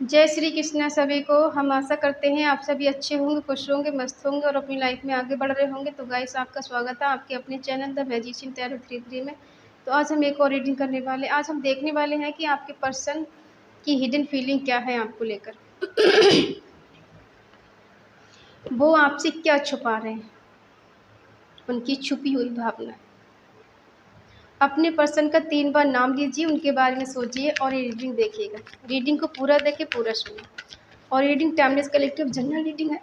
जय श्री कृष्णा सभी को। हम आशा करते हैं आप सभी अच्छे होंगे, खुश होंगे, मस्त होंगे और अपनी लाइफ में आगे बढ़ रहे होंगे। तो गाइस, आपका स्वागत है आपके अपने चैनल द मैजिशियन टैरो 33 में। तो आज हम एक और रीडिंग करने वाले। आज हम देखने वाले हैं कि आपके पर्सन की हिडन फीलिंग क्या है आपको लेकर। वो आपसे क्या छुपा रहे हैं, उनकी छुपी हुई भावना। अपने पर्सन का 3 बार नाम लीजिए, उनके बारे में सोचिए और ये रीडिंग देखिएगा। रीडिंग को पूरा देखिए, पूरा सुनिए। और reading timeless collective general reading है।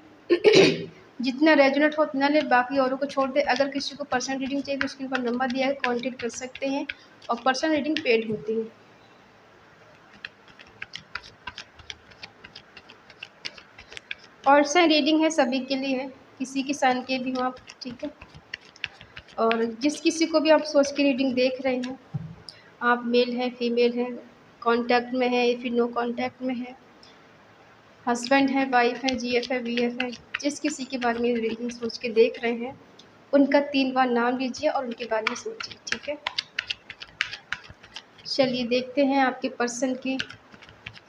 जितना रेजोनेट हो उतना ले, बाकी औरों को छोड़ दे। अगर किसी को पर्सनल रीडिंग चाहिए तो उसके ऊपर नंबर दिया है, कॉन्टेक्ट कर सकते हैं। और पर्सनल रीडिंग पेड होती है। और से रीडिंग है सभी के लिए है, किसी की साइन के भी हो आप, ठीक है। और जिस किसी को भी आप सोच के रीडिंग देख रहे हैं, आप मेल है, फीमेल है, कांटेक्ट में है या फिर नो कांटेक्ट में है, हस्बैंड है, वाइफ है, जीएफ है, वीएफ है, जिस किसी के बारे में रीडिंग सोच के देख रहे हैं, उनका 3 बार नाम लीजिए और उनके बारे में सोचिए, ठीक है। चलिए देखते हैं आपके पर्सन की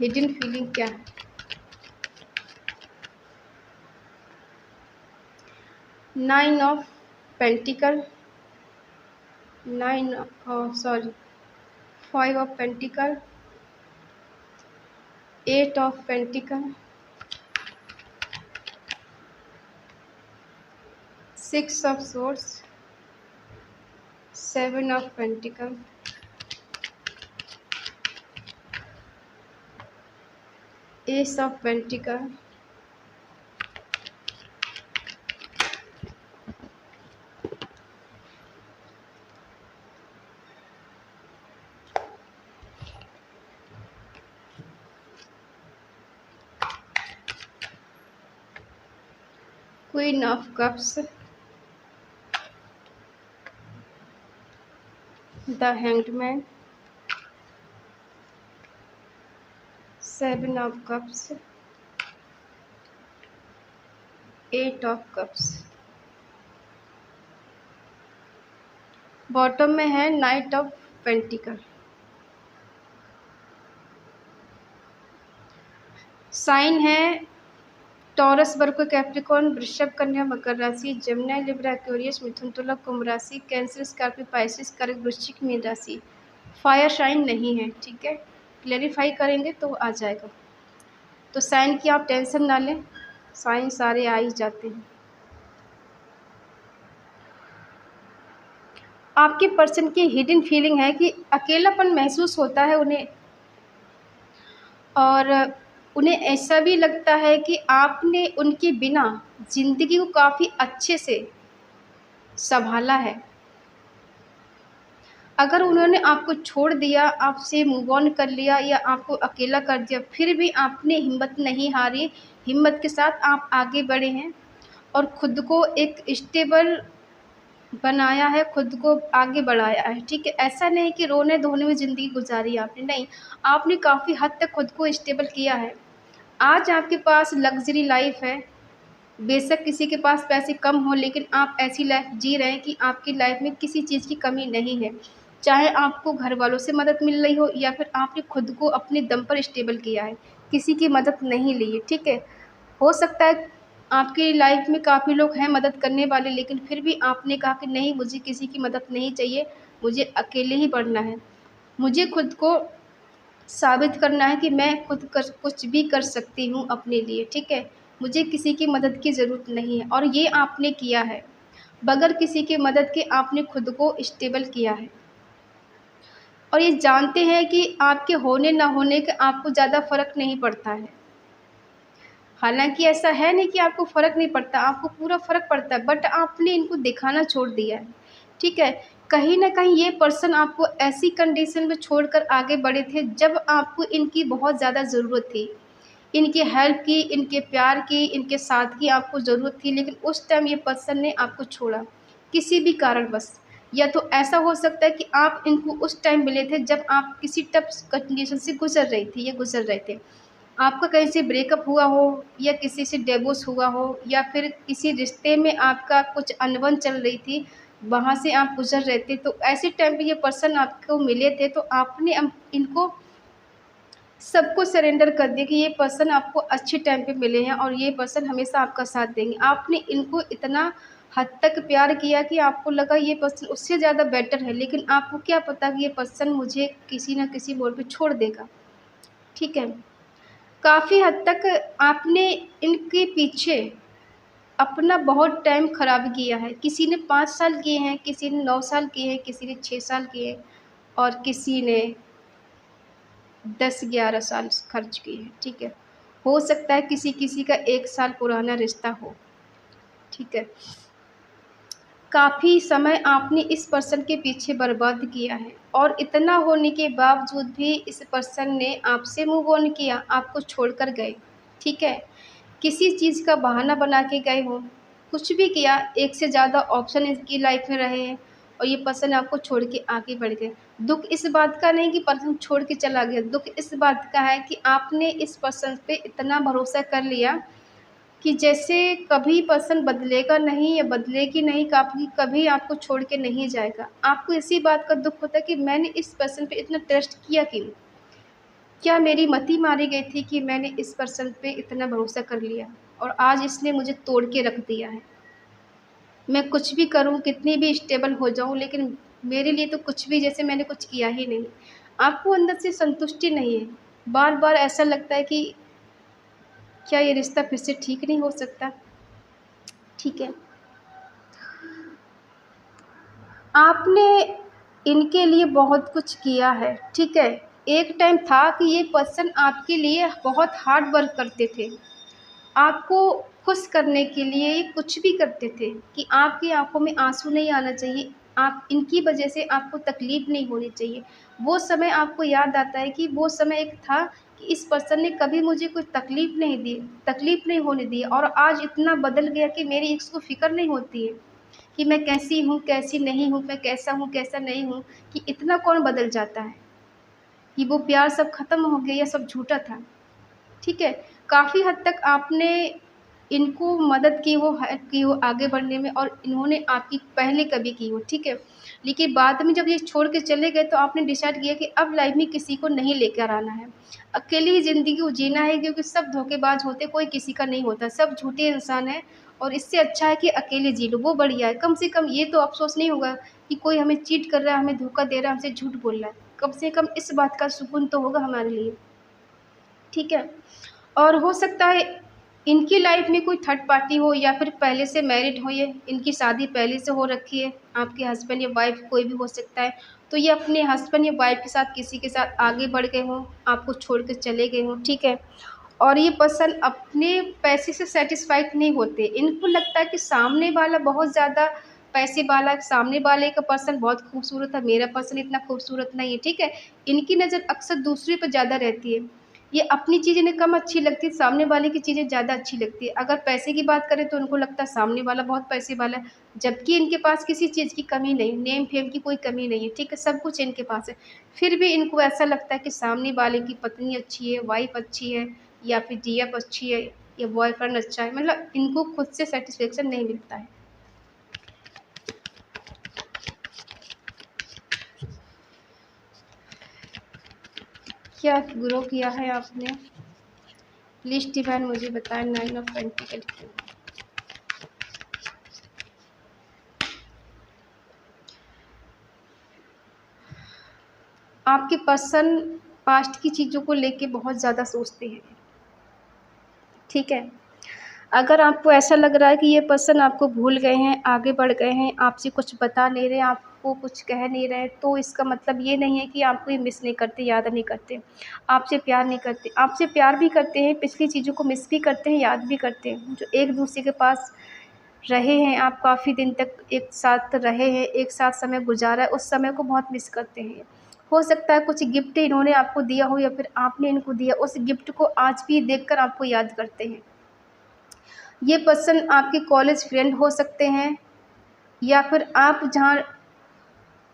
हिडन फीलिंग क्या है। Nine of pentacle, 5 of pentacle, 8 of pentacle, 6 of source, 7 of pentacle, S of pentacle, queen of cups, the hanged man, 7 of cups, 8 of cups. Bottom में है नाइट ऑफ पेंटिकल। साइन है taurus, वर्गो, Capricorn, वृषभ, कन्या, मकर राशि, Jamuna, Libra, Aquarius, मिथुन, तुला, कुंभ राशि, cancer, Scorpio, Pisces, कर्क, वृश्चिक, मीन राशि। फायर साइन नहीं है, ठीक है। क्लेरिफाई करेंगे तो आ जाएगा। तो साइन की आप टेंशन ना लें, साइन सारे आ ही जाते हैं। आपके पर्सन की हिडन फीलिंग है कि अकेलापन महसूस होता है उन्हें, और उन्हें ऐसा भी लगता है कि आपने उनके बिना ज़िंदगी को काफ़ी अच्छे से संभाला है। अगर उन्होंने आपको छोड़ दिया, आपसे मूव ऑन कर लिया या आपको अकेला कर दिया, फिर भी आपने हिम्मत नहीं हारी, हिम्मत के साथ आप आगे बढ़े हैं और खुद को एक स्टेबल बनाया है, खुद को आगे बढ़ाया है, ठीक है। ऐसा नहीं कि रोने धोने में ज़िंदगी गुजारी आपने, नहीं, आपने काफ़ी हद तक खुद को स्टेबल किया है। आज आपके पास लग्ज़री लाइफ़ है। बेशक किसी के पास पैसे कम हो, लेकिन आप ऐसी लाइफ जी रहे हैं कि आपकी लाइफ में किसी चीज़ की कमी नहीं है। चाहे आपको घर वालों से मदद मिल रही हो या फिर आपने खुद को अपने दम पर स्टेबल किया है, किसी की मदद नहीं ली है, ठीक है। हो सकता है आपकी लाइफ में काफ़ी लोग हैं मदद करने वाले, लेकिन फिर भी आपने कहा कि नहीं, मुझे किसी की मदद नहीं चाहिए, मुझे अकेले ही बढ़ना है। मुझे खुद को साबित करना है कि मैं खुद कर कुछ भी कर सकती हूँ अपने लिए, ठीक है। मुझे किसी की मदद की ज़रूरत नहीं है, और ये आपने किया है। बगैर किसी की मदद के आपने खुद को स्टेबल किया है, और ये जानते हैं कि आपके होने ना होने का आपको ज़्यादा फ़र्क नहीं पड़ता है। हालांकि ऐसा है नहीं कि आपको फ़र्क नहीं पड़ता, आपको पूरा फ़र्क पड़ता है, बट आपने इनको दिखाना छोड़ दिया है, ठीक है। कहीं न कहीं ये पर्सन आपको ऐसी कंडीशन में छोड़कर आगे बढ़े थे जब आपको इनकी बहुत ज़्यादा ज़रूरत थी। इनकी हेल्प की, इनके प्यार की, इनके साथ की आपको ज़रूरत थी, लेकिन उस टाइम ये पर्सन ने आपको छोड़ा, किसी भी कारणवश। या तो ऐसा हो सकता है कि आप इनको उस टाइम मिले थे जब आप किसी टफ कंडीशन से गुज़र रही थी या गुज़र रहे थे। आपका कहीं से ब्रेकअप हुआ हो या किसी से डिवोर्स हुआ हो या फिर किसी रिश्ते में आपका कुछ अनबन चल रही थी, वहाँ से आप गुज़र रहे थे। तो ऐसे टाइम पे ये पर्सन आपको मिले थे, तो आपने इनको सबको सरेंडर कर दिया कि ये पर्सन आपको अच्छे टाइम पे मिले हैं और ये पर्सन हमेशा आपका साथ देंगे। आपने इनको इतना हद तक प्यार किया कि आपको लगा ये पर्सन उससे ज़्यादा बेटर है, लेकिन आपको क्या पता कि ये पर्सन मुझे किसी न किसी मोड़ पे छोड़ देगा, ठीक है। काफ़ी हद तक आपने इनके पीछे अपना बहुत टाइम ख़राब किया है। किसी ने 5 साल किए हैं, किसी ने 9 साल किए हैं, किसी ने 6 साल किए हैं और किसी ने 10-11 साल खर्च किए हैं, ठीक है। हो सकता है किसी-किसी का 1 साल पुराना रिश्ता हो, ठीक है। काफ़ी समय आपने इस पर्सन के पीछे बर्बाद किया है और इतना होने के बावजूद भी इस पर्सन ने आपसे मूव ऑन किया, आपको छोड़कर गए, ठीक है। किसी चीज़ का बहाना बना के गए हों, कुछ भी किया, एक से ज़्यादा ऑप्शन इसकी लाइफ में रहे हैं और ये पर्सन आपको छोड़ के आगे बढ़ गए। दुःख इस बात का नहीं कि पर्सन छोड़ के चला गया, दुःख इस बात का है कि आपने इस पर्सन पे इतना भरोसा कर लिया कि जैसे कभी पर्सन बदलेगा नहीं या बदलेगी नहीं, काफ़ी कभी आपको छोड़ के नहीं जाएगा। आपको इसी बात का दुःख होता है कि मैंने इस पर्सन पे इतना ट्रस्ट किया क्यों? क्या मेरी मति मारी गई थी कि मैंने इस पर्सन पे इतना भरोसा कर लिया और आज इसने मुझे तोड़ के रख दिया है। मैं कुछ भी करूँ, कितनी भी स्टेबल हो जाऊँ, लेकिन मेरे लिए तो कुछ भी जैसे मैंने कुछ किया ही नहीं। आपको अंदर से संतुष्टि नहीं है। बार-बार ऐसा लगता है कि क्या ये रिश्ता फिर से ठीक नहीं हो सकता? ठीक है। आपने इनके लिए बहुत कुछ किया है, ठीक है। एक टाइम था कि ये पर्सन आपके लिए बहुत हार्ड वर्क करते थे। आपको खुश करने के लिए ये कुछ भी करते थे कि आपकी आँखों में आँसू नहीं आना चाहिए, आप इनकी वजह से आपको तकलीफ़ नहीं होनी चाहिए। वो समय आपको याद आता है कि वो समय एक था कि इस पर्सन ने कभी मुझे कोई तकलीफ़ नहीं दी, तकलीफ़ नहीं होने दी और आज इतना बदल गया कि मेरी इसको फ़िक्र नहीं होती है कि मैं कैसी हूँ, कैसी नहीं हूँ, मैं कैसा हूँ, कैसा नहीं हूँ, कि इतना कौन बदल जाता है, कि वो प्यार सब ख़त्म हो गया या सब झूठा था। ठीक है? काफ़ी हद तक आपने इनको मदद की हो आगे बढ़ने में और इन्होंने आपकी पहले कभी की हो, ठीक है? लेकिन बाद में जब ये छोड़ के चले गए तो आपने डिसाइड किया कि अब लाइफ़ में किसी को नहीं लेकर आना है। अकेली ही ज़िंदगी को जीना है क्योंकि सब धोखेबाज होते हैं, कोई किसी का नहीं होता, सब झूठे इंसान हैं और इससे अच्छा है कि अकेले जी लो, वो बढ़िया है। कम से कम ये तो अफ़सोस नहीं होगा कि कोई हमें चीट कर रहा है, हमें धोखा दे रहा है, हमसे झूठ बोल रहा है। कम से कम इस बात का सुकून तो होगा हमारे लिए, ठीक है? और हो सकता है इनकी लाइफ में कोई थर्ड पार्टी हो या फिर पहले से मैरिड हो, ये इनकी शादी पहले से हो रखी है, आपके हस्बैंड या वाइफ कोई भी हो सकता है। तो ये अपने हस्बैंड या वाइफ के साथ किसी के साथ आगे बढ़ गए हों, आपको छोड़ के चले गए हों, ठीक है। और ये पर्सन अपने पैसे से सैटिस्फाइड नहीं होते, इनको लगता है कि सामने वाला बहुत ज़्यादा पैसे वाला, सामने वाले का पर्सन बहुत खूबसूरत है, मेरा पर्सन इतना खूबसूरत नहीं है, ठीक है। इनकी नज़र अक्सर दूसरे पर ज़्यादा रहती है, ये अपनी चीज़ इन्हें कम अच्छी लगती है, सामने वाले की चीज़ें ज़्यादा अच्छी लगती है। अगर पैसे की बात करें तो उनको लगता है सामने वाला बहुत पैसे वाला है, जबकि इनके पास किसी चीज़ की कमी नहीं, नेम फेम की कोई कमी नहीं है, ठीक है, सब कुछ इनके पास है। फिर भी इनको ऐसा लगता है कि सामने वाले की पत्नी अच्छी है, वाइफ़ अच्छी है या फिर जीएफ अच्छी है या बॉयफ्रेंड अच्छा है, मतलब इनको खुद से सैटिस्फैक्शन नहीं मिलता है। क्या ग्रो किया है आपने? प्लीज़ डिवाइन मुझे बताएँ। 9 ऑफ पेंटिकल क्यों? आपके पर्सन पास्ट की चीज़ों को लेके बहुत ज़्यादा सोचते हैं, ठीक है। अगर आपको ऐसा लग रहा है कि ये पर्सन आपको भूल गए हैं, आगे बढ़ गए हैं, आपसे कुछ बता नहीं रहे, आपको कुछ कह नहीं रहे, तो इसका मतलब ये नहीं है कि आपको ये मिस नहीं करते, याद नहीं करते, आपसे प्यार नहीं करते। आपसे प्यार भी करते हैं, पिछली चीज़ों को मिस भी करते हैं, याद भी करते हैं। जो एक-दूसरे के पास रहे हैं, आप काफ़ी दिन तक एक साथ रहे हैं, एक साथ समय गुज़ारा है, उस समय को बहुत मिस करते हैं। हो सकता है कुछ गिफ्ट इन्होंने आपको दिया हो या फिर आपने इनको दिया, उस गिफ्ट को आज भी देखकर आपको याद करते हैं। ये पर्सन आपके कॉलेज फ्रेंड हो सकते हैं या फिर आप जहाँ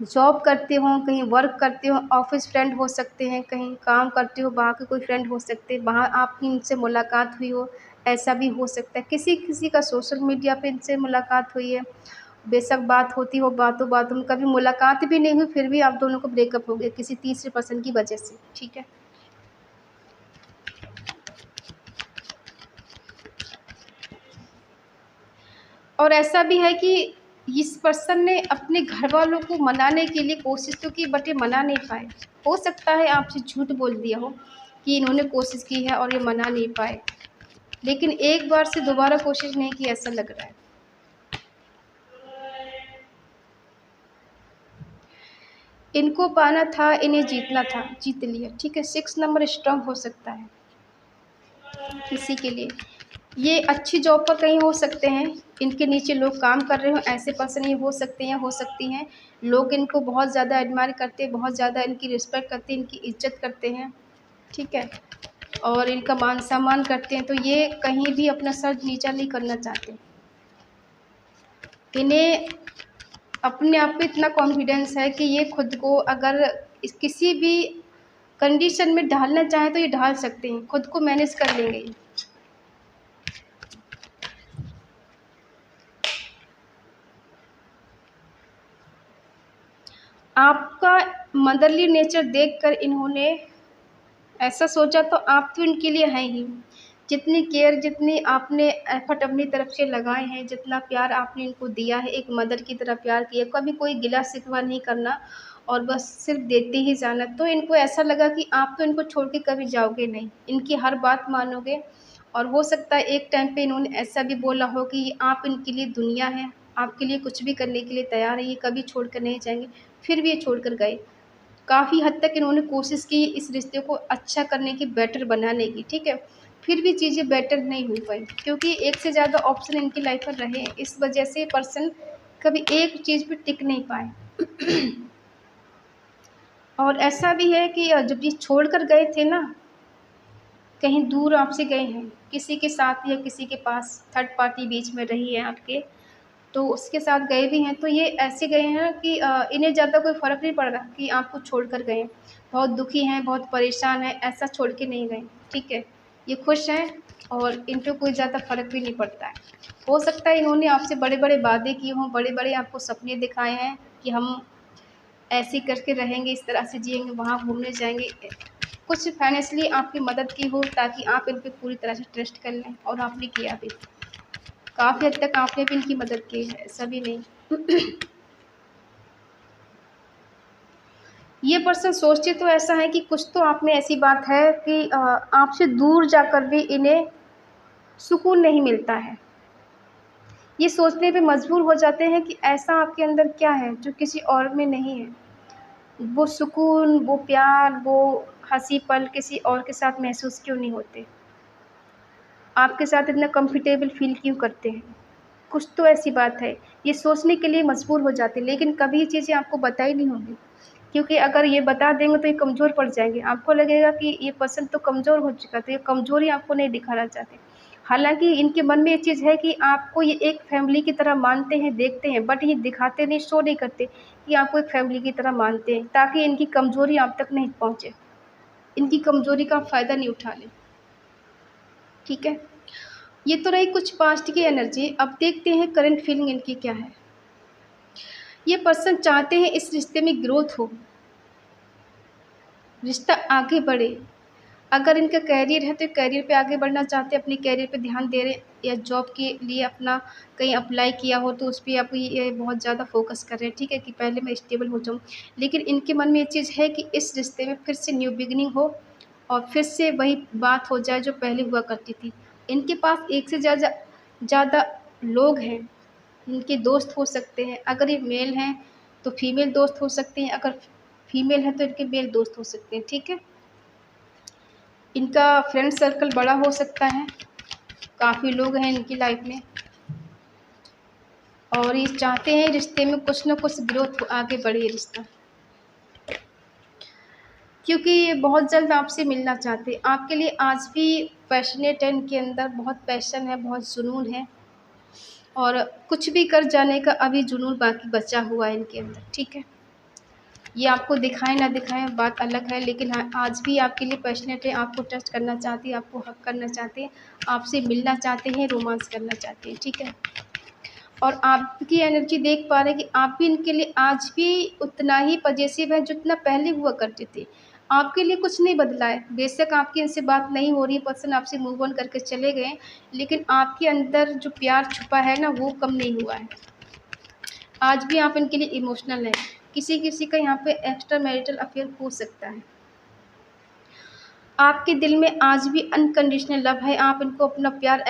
जॉब करते हो, कहीं वर्क करते हो, ऑफ़िस फ्रेंड हो सकते हैं, कहीं काम करते हो, वहाँ के कोई फ्रेंड हो सकते हैं, वहाँ आपकी इनसे मुलाकात हुई हो, ऐसा भी हो सकता है। किसी-किसी का सोशल मीडिया पे इनसे मुलाकात हुई है, बेशक बात होती हो, बातों-बातों में कभी मुलाकात भी नहीं हुई, फिर भी आप दोनों को ब्रेकअप हो गया किसी तीसरे पर्सन की वजह से, ठीक है? और ऐसा भी है कि इस पर्सन ने अपने घर वालों को मनाने के लिए कोशिश तो की, बट ये मना नहीं पाए। हो सकता है आपसे झूठ बोल दिया हो कि इन्होंने कोशिश की है और ये मना नहीं पाए, लेकिन एक बार से दोबारा कोशिश नहीं की, ऐसा लग रहा है। इनको पाना था, इन्हें जीतना था, जीत लिया। ठीक है, 6 नंबर स्ट्रांग हो सकता है किसी के लिए। ये अच्छी जॉब पर कहीं हो सकते हैं, इनके नीचे लोग काम कर रहे हो, ऐसे पर्सन ये हो सकते हैं, हो सकती हैं। लोग इनको बहुत ज़्यादा एडमायर करते हैं, बहुत ज़्यादा इनकी रिस्पेक्ट करते हैं, इनकी इज्जत करते हैं। ठीक है, और इनका मान सम्मान करते हैं। तो ये कहीं भी अपना सर नीचा नहीं करना चाहते। इन्हें अपने आप पे इतना कॉन्फिडेंस है कि ये खुद को अगर किसी भी कंडीशन में ढालना चाहें तो ये ढाल सकते हैं, खुद को मैनेज कर लेंगे। आपका मदरली नेचर देखकर इन्होंने ऐसा सोचा, तो आप तो इनके लिए हैं ही। जितनी केयर, जितनी आपने एफर्ट अपनी तरफ से लगाए हैं, जितना प्यार आपने इनको दिया है, एक मदर की तरह प्यार किया, कभी कोई गिला शिकवा नहीं करना और बस सिर्फ देते ही जाना। तो इनको ऐसा लगा कि आप तो इनको छोड़ के कभी जाओगे नहीं, इनकी हर बात मानोगे। और हो सकता है एक टाइम पे इन्होंने ऐसा भी बोला हो कि आप इनके लिए दुनिया है, आपके लिए कुछ भी करने के लिए तैयार है, ये कभी छोड़ कर नहीं जाएंगे। फिर भी ये छोड़ कर गए। काफ़ी हद तक इन्होंने कोशिश की इस रिश्ते को अच्छा करने की, बेटर बनाने की। ठीक है, फिर भी चीज़ें बेटर नहीं हो पाई, क्योंकि एक से ज़्यादा ऑप्शन इनकी लाइफ में रहे। इस वजह से पर्सन कभी एक चीज़ पे टिक नहीं पाए। और ऐसा भी है कि जब ये छोड़ कर गए थे ना, कहीं दूर आपसे गए हैं, किसी के साथ या किसी के पास थर्ड पार्टी बीच में रही है आपके, तो उसके साथ गए भी हैं। तो ये ऐसे गए हैं कि इन्हें ज़्यादा कोई फ़र्क नहीं पड़ रहा कि आपको छोड़ कर गए। बहुत दुखी हैं, बहुत परेशान हैं, ऐसा छोड़ के नहीं गए। ठीक है, ये खुश हैं और इनको कोई ज़्यादा फ़र्क भी नहीं पड़ता है। हो सकता है इन्होंने आपसे बड़े-बड़े वादे किए हों, बड़े-बड़े आपको सपने दिखाए हैं कि हम ऐसे करके रहेंगे, इस तरह से जिएँगे, वहाँ घूमने जाएँगे। कुछ फाइनेंशियली आपकी मदद की हो ताकि आप इन पे पूरी तरह से ट्रस्ट कर लें, और आपने किया भी। काफ़ी हद तक आपने भी इनकी मदद की है, ऐसा भी नहीं। ये पर्सन सोचते तो ऐसा है कि कुछ तो आप में ऐसी बात है कि आपसे दूर जाकर भी इन्हें सुकून नहीं मिलता है। ये सोचने पे मजबूर हो जाते हैं कि ऐसा आपके अंदर क्या है जो किसी और में नहीं है। वो सुकून, वो प्यार, वो हँसी पल किसी और के साथ महसूस क्यों नहीं होते? आपके साथ इतना कंफर्टेबल फ़ील क्यों करते हैं? कुछ तो ऐसी बात है, ये सोचने के लिए मजबूर हो जाते हैं, लेकिन कभी ये चीज़ें आपको बताई नहीं होंगी, क्योंकि अगर ये बता देंगे तो ये कमज़ोर पड़ जाएँगे। आपको लगेगा कि ये पर्सन तो कमज़ोर हो चुका है, तो ये कमज़ोरी आपको नहीं दिखाना चाहते। हालाँकि इनके मन में ये चीज़ है कि आपको ये एक फ़ैमिली की तरह मानते हैं, देखते हैं, बट ये दिखाते नहीं, शो नहीं करते कि आपको एक फ़ैमिली की तरह मानते हैं, ताकि इनकी कमज़ोरी आप तक नहीं पहुँचे, इनकी कमज़ोरी का आप फ़ायदा नहीं उठा लें। ठीक है? ये तो रही कुछ पास्ट की एनर्जी। अब देखते हैं करंट फीलिंग इनकी क्या है। ये पर्सन चाहते हैं इस रिश्ते में ग्रोथ हो, रिश्ता आगे बढ़े। अगर इनका करियर है तो करियर पे आगे बढ़ना चाहते हैं, अपने करियर पे ध्यान दे रहे हैं, या जॉब के लिए अपना कहीं अप्लाई किया हो तो उस पे आप ये बहुत ज़्यादा फोकस कर रहे हैं। ठीक है, कि पहले मैं स्टेबल हो जाऊँ। लेकिन इनके मन में ये चीज़ है कि इस रिश्ते में फिर से न्यू बिगिनिंग हो और फिर से वही बात हो जाए जो पहले हुआ करती थी। इनके पास एक से ज़्यादा ज़्यादा लोग हैं, इनके दोस्त हो सकते हैं। अगर ये मेल हैं तो फीमेल दोस्त हो सकती हैं, अगर फीमेल हैं तो इनके मेल दोस्त हो सकते हैं। ठीक है, इनका फ्रेंड सर्कल बड़ा हो सकता है, काफ़ी लोग हैं इनकी लाइफ में, और ये चाहते हैं रिश्ते में कुछ ना कुछ ग्रोथ हो, आगे बढ़े ये रिश्ता, क्योंकि ये बहुत जल्द आपसे मिलना चाहते हैं। आपके लिए आज भी पैशनेट है, इनके अंदर बहुत पैशन है, बहुत जुनून है, और कुछ भी कर जाने का अभी जुनून बाकी बचा हुआ है इनके अंदर। ठीक है, ये आपको दिखाएँ ना दिखाएँ बात अलग है, लेकिन हाँ, आज भी आपके लिए पैशनेट है, आपको टच करना चाहते हैं, आपको हग करना चाहते हैं, आपसे मिलना चाहते हैं, रोमांस करना चाहते हैं। ठीक है, और आपकी एनर्जी देख पा रहे हैं कि आप भी इनके लिए आज भी उतना ही पजेसिव हैं जितना पहले हुआ करते थे। आपके लिए कुछ नहीं बदला है। बेशक आपकी इनसे बात नहीं हो रही है, पर्सन आपसे मूव ऑन करके चले गए, लेकिन आपके अंदर जो प्यार छुपा है ना, वो कम नहीं हुआ है। आज भी आप इनके लिए इमोशनल हैं। किसी किसी का यहाँ पे एक्स्ट्रा मैरिटल अफेयर हो सकता है। आपके दिल में आज भी अनकंडीशनल लव है। आप इनको अपना प्यार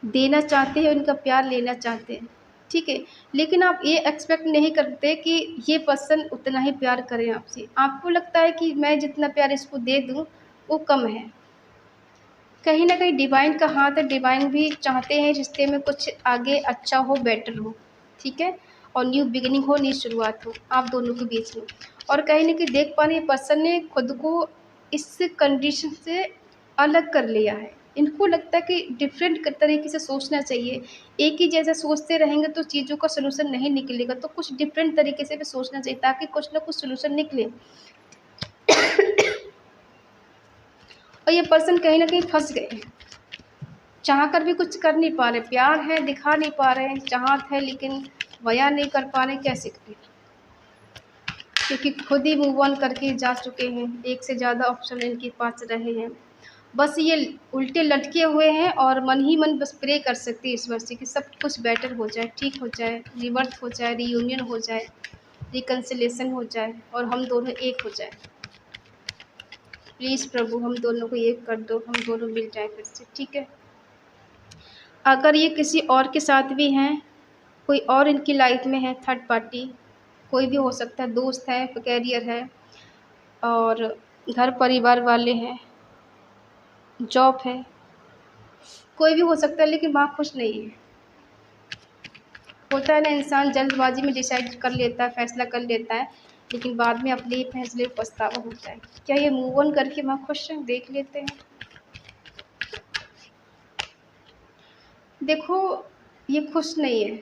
देना चाहते हैं, इनका प्यार लेना चाहते हैं, ठीक है। लेकिन आप ये एक्सपेक्ट नहीं करते कि ये पर्सन उतना ही प्यार करें आपसे। आपको लगता है कि मैं जितना प्यार इसको दे दूँ वो कम है। कहीं ना कहीं डिवाइन का हाथ है। डिवाइन भी चाहते हैं रिश्ते में कुछ आगे अच्छा हो, बेटर हो, ठीक है, और न्यू बिगिनिंग हो, न्यू शुरुआत हो आप दोनों के बीच में। और कहीं ना कहीं देख पा रहे हैं पर्सन ने खुद को इस कंडीशन से अलग कर लिया है। इनको लगता है कि डिफरेंट तरीके से सोचना चाहिए। एक ही जैसा सोचते रहेंगे तो चीज़ों का सोल्यूशन नहीं निकलेगा, तो कुछ डिफरेंट तरीके से भी सोचना चाहिए ताकि कुछ ना कुछ सोल्यूशन निकले। और ये पर्सन कहीं ना कहीं फंस गए हैं, चाह कर भी कुछ कर नहीं पा रहे। प्यार है दिखा नहीं पा रहे हैं, चाहत है लेकिन बयां नहीं कर पा रहे, कैसे करें, क्योंकि खुद ही मूव ऑन करके जा चुके हैं। एक से ज़्यादा ऑप्शन इनके पास रहे हैं, बस ये उल्टे लटके हुए हैं और मन ही मन बस प्रे कर सकती है ईश्वर से कि सब कुछ बेटर हो जाए, ठीक हो जाए, रिवर्थ हो जाए, रीयूनियन हो जाए, रिकन्सिलेशन हो जाए और हम दोनों एक हो जाए। प्लीज़ प्रभु हम दोनों को एक कर दो, हम दोनों मिल जाए फिर से, ठीक है। अगर ये किसी और के साथ भी हैं, कोई और इनकी लाइफ में है, थर्ड पार्टी कोई भी हो सकता है, दोस्त है, कैरियर है, और घर परिवार वाले हैं, जॉब है, कोई भी हो सकता है, लेकिन वहाँ खुश नहीं है। होता है ना, इंसान जल्दबाजी में डिसाइड कर लेता है, फैसला कर लेता है, लेकिन बाद में अपने ही फैसले पर पछतावा होता है। क्या ये मूव ऑन करके वहाँ खुश हैं? देख लेते हैं। देखो, ये खुश नहीं है।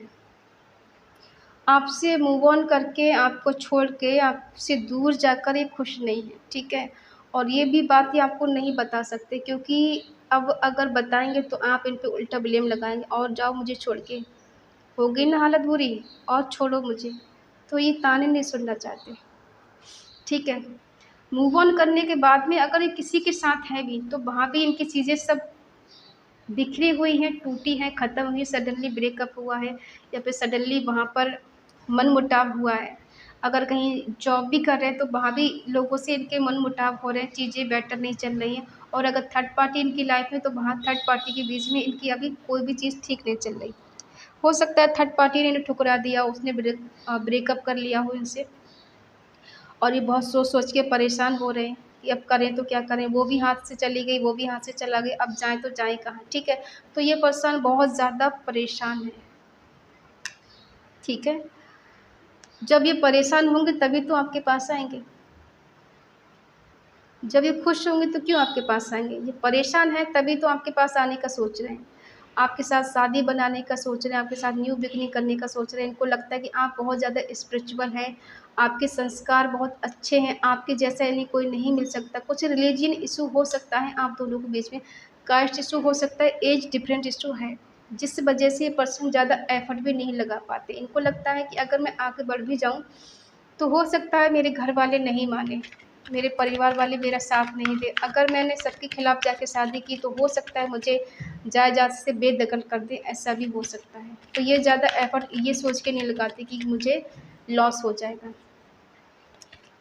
आपसे मूव ऑन करके, आपको छोड़ के, आपसे दूर जाकर ये खुश नहीं है, ठीक है। और ये भी बात ये आपको नहीं बता सकते, क्योंकि अब अगर बताएंगे तो आप इन पे उल्टा ब्लेम लगाएंगे, और जाओ मुझे छोड़ के, हो गई ना हालत बुरी, और छोड़ो मुझे। तो ये ताने नहीं सुनना चाहते, ठीक है। मूव ऑन करने के बाद में अगर ये किसी के साथ है भी, तो वहाँ भी इनकी चीज़ें सब बिखरी हुई हैं, टूटी हैं, ख़त्म हुई, सडनली ब्रेकअप हुआ है, या फिर सडनली वहाँ पर मनमुटाव हुआ है। अगर कहीं जॉब भी कर रहे हैं तो वहाँ भी लोगों से इनके मनमुटाव हो रहे हैं, चीज़ें बेटर नहीं चल रही हैं। और अगर थर्ड पार्टी इनकी लाइफ में, तो वहाँ थर्ड पार्टी के बीच में इनकी अभी कोई भी चीज़ ठीक नहीं चल रही। हो सकता है थर्ड पार्टी ने इन्हें ठुकरा दिया, उसने ब्रेकअप कर लिया हो इनसे, और ये बहुत सोच सोच के परेशान हो रहे हैं कि अब करें तो क्या करें। वो भी हाथ से चली गई, वो भी हाथ से चला गया, अब जाएँ तो जाएँ कहाँ, ठीक है। तो ये पर्सन बहुत ज़्यादा परेशान है, ठीक है। जब ये परेशान होंगे तभी तो आपके पास आएँगे। जब ये खुश होंगे तो क्यों आपके पास आएँगे? ये परेशान हैं तभी तो आपके पास आने का सोच रहे हैं। आपके साथ शादी बनाने का सोच रहे हैं, आपके साथ न्यू बिगिनिंग करने का सोच रहे हैं। इनको लगता है कि आप बहुत ज़्यादा स्पिरिचुअल हैं, आपके संस्कार बहुत अच्छे हैं, आपके जैसा इन्हें कोई नहीं मिल सकता। कुछ रिलीजियन इश्यू हो सकता है आप दोनों के बीच में, कास्ट इश्यू हो सकता है, एज डिफरेंट इश्यू है, जिस वजह से ये पर्सन ज़्यादा एफर्ट भी नहीं लगा पाते। इनको लगता है कि अगर मैं आगे बढ़ भी जाऊँ, तो हो सकता है मेरे घर वाले नहीं माने, मेरे परिवार वाले मेरा साथ नहीं दे। अगर मैंने सबके खिलाफ जाके शादी की तो हो सकता है मुझे जायदाद से बेदखल कर दें, ऐसा भी हो सकता है। तो ये ज़्यादा एफ़र्ट ये सोच के नहीं लगाते कि मुझे लॉस हो जाएगा।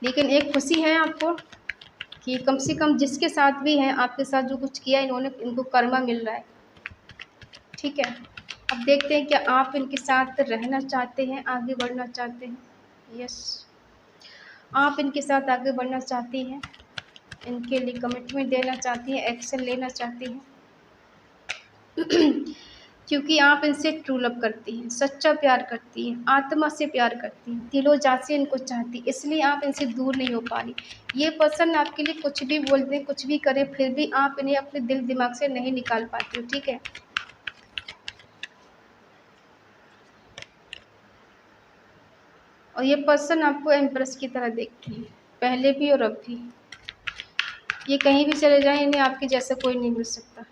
लेकिन एक खुशी है आपको कि कम से कम जिसके साथ भी हैं, आपके साथ जो कुछ किया इन्होंने, इनको कर्मा मिल रहा है, ठीक है। अब देखते हैं क्या आप इनके साथ रहना चाहते हैं, आगे बढ़ना चाहते हैं? यस, आप इनके साथ आगे बढ़ना चाहती हैं, इनके लिए कमिटमेंट देना चाहती हैं, एक्शन लेना चाहती हैं। क्योंकि आप इनसे ट्रू लव करती हैं, सच्चा प्यार करती हैं, आत्मा से प्यार करती हैं, दिलो जान से इनको चाहती, इसलिए आप इनसे दूर नहीं हो पा रही। ये पर्सन आपके लिए कुछ भी बोल दें, कुछ भी करें, फिर भी आप इन्हें अपने दिल दिमाग से नहीं निकाल पाती हो, ठीक है। और ये पर्सन आपको एम्प्रेस की तरह देखते हैं, पहले भी और अब भी। ये कहीं भी चले जाएं, इन्हें आपके जैसा कोई नहीं मिल सकता,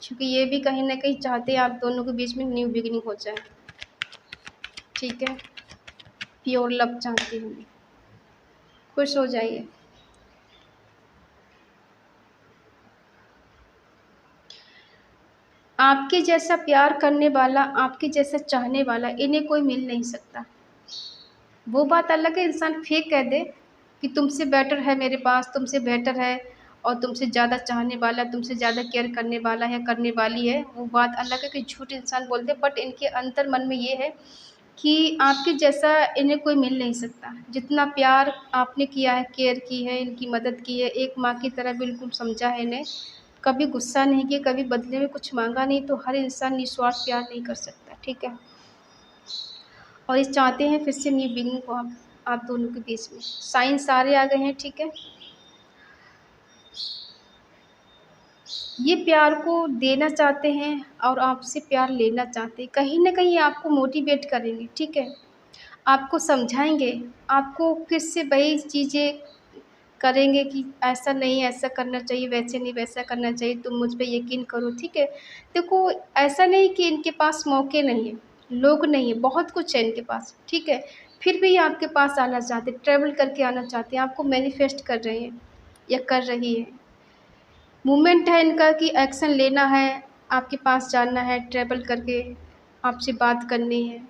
क्योंकि ये भी कहीं ना कहीं चाहते हैं आप दोनों के बीच में न्यू बिगिनिंग हो जाए, ठीक है। प्योर लव चाहते हैं। खुश हो जाइए। आपके जैसा प्यार करने वाला, आपके जैसा चाहने वाला इन्हें कोई मिल नहीं सकता। वो बात अलग है इंसान फेक कह दे कि तुमसे बेटर है मेरे पास, तुमसे बेटर है और तुमसे ज़्यादा चाहने वाला, तुमसे ज़्यादा केयर करने वाला है, करने वाली है, वो बात अलग है कि झूठ इंसान बोल दे। बट इनके अंतर मन में ये है कि आपके जैसा इन्हें कोई मिल नहीं सकता। जितना प्यार आपने किया है, केयर की है, इनकी मदद की है, एक माँ की तरह बिल्कुल समझा है इन्हें, कभी गुस्सा नहीं किया, कभी बदले में कुछ माँगा नहीं, तो हर इंसान निस्वार्थ प्यार नहीं कर सकता, ठीक है? और ये चाहते हैं फिर से न्यू बिगिनिंग को आप दोनों के बीच में। साइन सारे आ गए हैं, ठीक है? ये प्यार को देना चाहते हैं और आपसे प्यार लेना चाहते हैं। कहीं न कहीं आपको मोटिवेट करेंगे, ठीक है? आपको समझाएँगे, आपको फिर से वही चीज़ें करेंगे कि ऐसा नहीं, ऐसा करना चाहिए, वैसे नहीं, वैसा करना चाहिए, तुम मुझ पे यकीन करो, ठीक है? देखो, ऐसा नहीं कि इनके पास मौके नहीं हैं, लोग नहीं हैं, बहुत कुछ है इनके पास, ठीक है? फिर भी ये आपके पास आना चाहते हैं, ट्रैवल करके आना चाहते हैं, आपको मैनिफेस्ट कर रहे हैं या कर रही हैं। मूवमेंट है इनका कि एक्शन लेना है, आपके पास जाना है, ट्रैवल करके आपसे बात करनी है।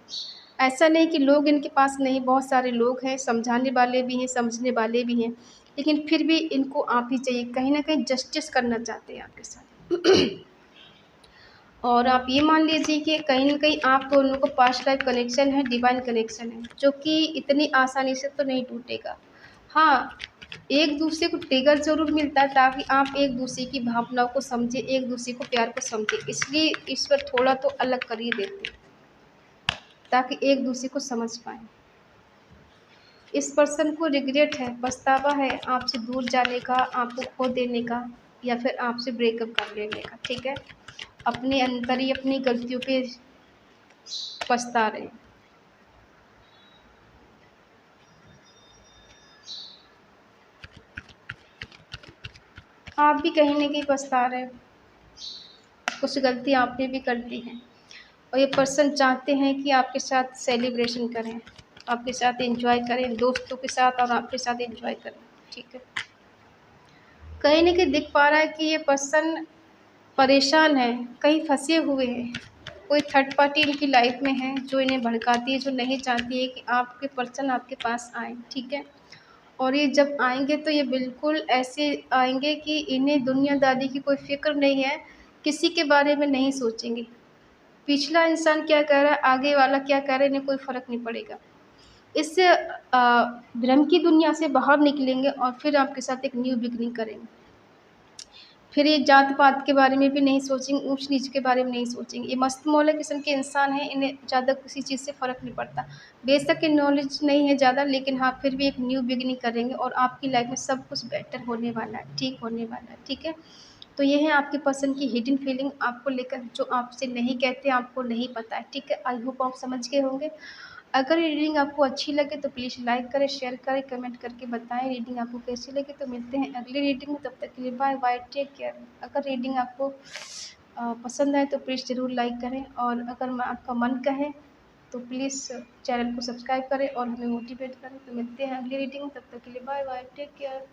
ऐसा नहीं कि लोग इनके पास नहीं, बहुत सारे लोग हैं, समझाने वाले भी हैं, समझने वाले भी हैं, लेकिन फिर भी इनको आप ही चाहिए। कहीं न कहीं जस्टिस करना चाहते हैं आपके साथ। और आप ये मान लीजिए कि कहीं न कहीं आप दोनों को पास्ट लाइफ कनेक्शन है, डिवाइन कनेक्शन है, जो कि इतनी आसानी से तो नहीं टूटेगा। हाँ, एक-दूसरे को ट्रिगर ज़रूर मिलता है ताकि आप एक-दूसरे की भावनाओं को समझें, एक-दूसरे को प्यार को समझें। इसलिए ईश्वर थोड़ा तो अलग कर ही देते हैं, ताकि एक-दूसरे को समझ पाएँ। इस पर्सन को रिग्रेट है, पछतावा है आपसे दूर जाने का, आपको खो देने का या फिर आपसे ब्रेकअप कर लेने का, ठीक है? अपने अंदर ही अपनी गलतियों पे पछता रहे हैं। आप भी कहीं न कहीं पछता रहे हो, कुछ गलती आपने भी कर दी है और ये पर्सन चाहते हैं कि आपके साथ सेलिब्रेशन करें, आपके साथ एन्जॉय करें, दोस्तों के साथ और आपके साथ एन्जॉय करें, ठीक है? कहीं न कहीं दिख पा रहा है कि ये पर्सन परेशान है, कहीं फँसे हुए हैं। कोई थर्ड पार्टी इनकी लाइफ़ में है जो इन्हें भड़काती है, जो नहीं चाहती है कि आपके पर्सन आपके पास आएँ, ठीक है? और ये जब आएँगे तो ये बिल्कुल ऐसे आएँगे कि इन्हें दुनियादारी की कोई फ़िक्र नहीं है, किसी के बारे में नहीं सोचेंगे। पिछला इंसान क्या कह रहा है, आगे वाला क्या कह रहा है, इन्हें कोई फ़र्क नहीं पड़ेगा। इस भ्रम की दुनिया से बाहर निकलेंगे और फिर आपके साथ एक न्यू बिगिनिंग करेंगे। फिर ये जात-पात के बारे में भी नहीं सोचेंगे, ऊँच-नीच के बारे में नहीं सोचेंगे। ये मस्त-मौला किस्म के इंसान हैं, इन्हें ज़्यादा किसी चीज़ से फ़र्क नहीं पड़ता। बेशक ये नॉलेज नहीं है ज़्यादा, लेकिन हाँ, फिर भी एक न्यू बिगिनिंग करेंगे और आपकी लाइफ़ में सब कुछ बेटर होने वाला है, ठीक होने वाला है, ठीक है? तो ये है आपके पर्सन की हिडन फीलिंग आपको लेकर, जो आपसे नहीं कहते, आपको नहीं पता है, ठीक है? आई होप आप समझ गए होंगे। अगर ये रीडिंग आपको अच्छी लगे तो प्लीज़ लाइक करें, शेयर करें, कमेंट करके बताएँ रीडिंग आपको कैसी लगी। तो मिलते हैं अगली रीडिंग में, तब तक के लिए बाय बाय, टेक केयर। अगर रीडिंग आपको पसंद आए तो प्लीज़ ज़रूर लाइक करें और अगर आपका मन कहे तो प्लीज़ चैनल को सब्सक्राइब करें और हमें मोटिवेट करें। तो मिलते हैं अगली रीडिंग में, तब तक के लिए बाय बाय, टेक केयर।